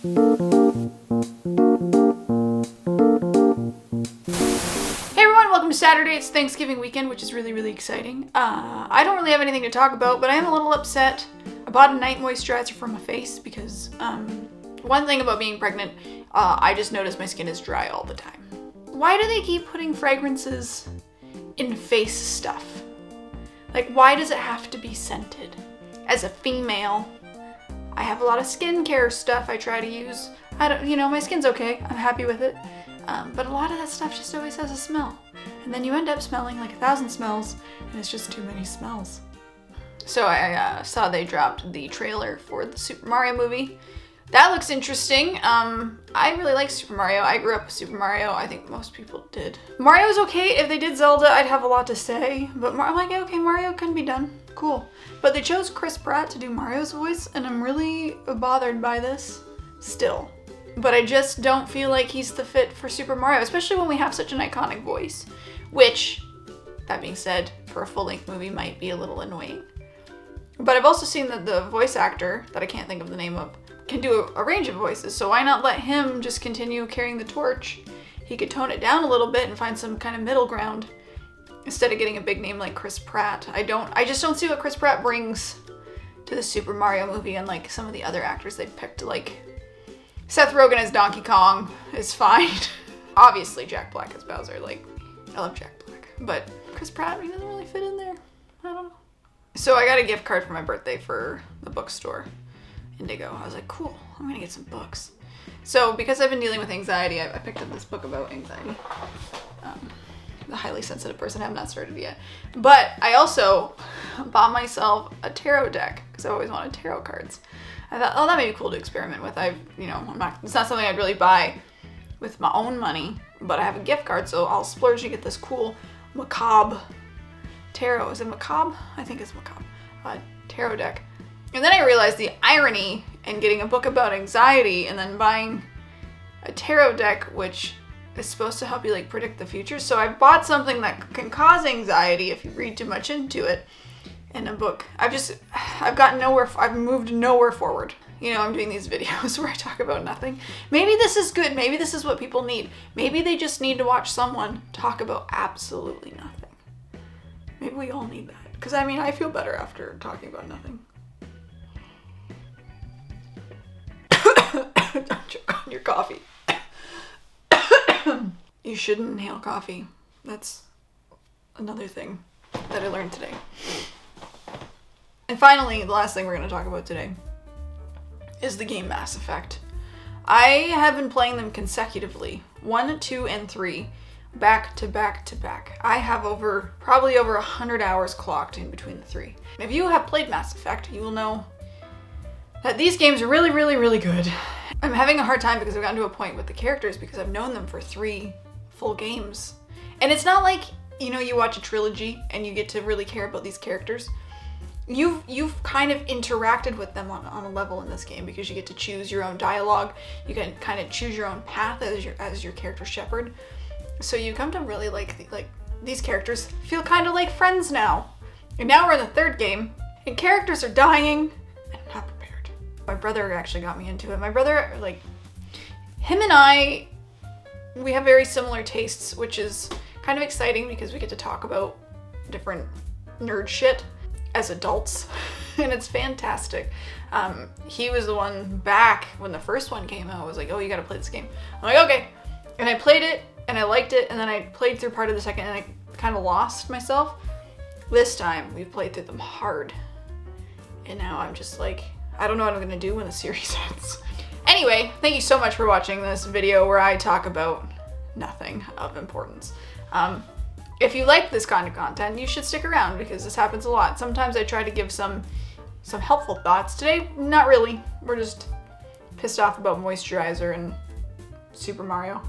Welcome to Saturday. It's Thanksgiving weekend, which is really, really exciting. I don't really have anything to talk about, but I am a little upset. I bought a night moisturizer for my face because one thing about being pregnant, I just notice my skin is dry all the time. Why do they keep putting fragrances in face stuff? Like, why does it have to be scented? As a female, I have a lot of skincare stuff I try to use. My skin's okay. I'm happy with it. But a lot of that stuff just always has a smell. And then you end up smelling like 1,000 smells, and it's just too many smells. So I saw they dropped the trailer for the Super Mario movie. That looks interesting. I really like Super Mario. I grew up with Super Mario. I think most people did. Mario's okay. If they did Zelda, I'd have a lot to say. But I'm like, okay, Mario can be done. Cool. But they chose Chris Pratt to do Mario's voice, and I'm really bothered by this still. But I just don't feel like he's the fit for Super Mario, especially when we have such an iconic voice. Which, that being said, for a full-length movie might be a little annoying. But I've also seen that the voice actor, that I can't think of the name of, can do a range of voices, so why not let him just continue carrying the torch? He could tone it down a little bit and find some kind of middle ground instead of getting a big name like Chris Pratt. I just don't see what Chris Pratt brings to the Super Mario movie, unlike some of the other actors they've picked. Like, Seth Rogen as Donkey Kong is fine. Obviously, Jack Black as Bowser. Like, I love Jack Black. But Chris Pratt, he doesn't really fit in there. I don't know. So I got a gift card for my birthday for the bookstore, Indigo. I was like, cool, I'm gonna get some books. So because I've been dealing with anxiety, I picked up this book about anxiety. The Highly Sensitive Person. I have not started yet. But I also bought myself a tarot deck because I've always wanted tarot cards. I thought, oh, that may be cool to experiment with. It's not something I'd really buy with my own money, but I have a gift card, so I'll splurge and get this cool macabre tarot. Is it macabre? I think it's macabre. Tarot deck. And then I realized the irony in getting a book about anxiety and then buying a tarot deck, which is supposed to help you like predict the future. So I bought something that can cause anxiety if you read too much into it in a book. I've gotten nowhere. I've moved nowhere forward. I'm doing these videos where I talk about nothing. Maybe this is good. Maybe this is what people need. Maybe they just need to watch someone talk about absolutely nothing. Maybe we all need that. Because I feel better after talking about nothing. Don't choke on your coffee. You shouldn't inhale coffee. That's another thing that I learned today. And finally, the last thing we're going to talk about today is the game Mass Effect. I have been playing them consecutively, 1, 2, and 3, back to back to back. I have probably over 100 hours clocked in between the three. If you have played Mass Effect, you will know that these games are really, really, really good. I'm having a hard time because I've gotten to a point with the characters because I've known them for 3 full games. And it's not like, you watch a trilogy and you get to really care about these characters. You've kind of interacted with them on a level in this game because you get to choose your own dialogue. You can kind of choose your own path as your character shepherd. So you come to really like these characters feel kind of like friends now. And now we're in the 3rd game and characters are dying and I'm not prepared. My brother actually got me into it. My brother, him and I, we have very similar tastes, which is kind of exciting because we get to talk about different nerd shit as adults, and it's fantastic. He was the one back when the first one came out, was like, oh, you gotta play this game. I'm like, okay. And I played it, and I liked it, and then I played through part of the second, and I kind of lost myself. This time, we've played through them hard. And now I'm just like, I don't know what I'm gonna do when the series ends. Anyway, thank you so much for watching this video where I talk about nothing of importance. If you like this kind of content, you should stick around because this happens a lot. Sometimes I try to give some helpful thoughts. Today, not really. We're just pissed off about Moisturizer and Super Mario.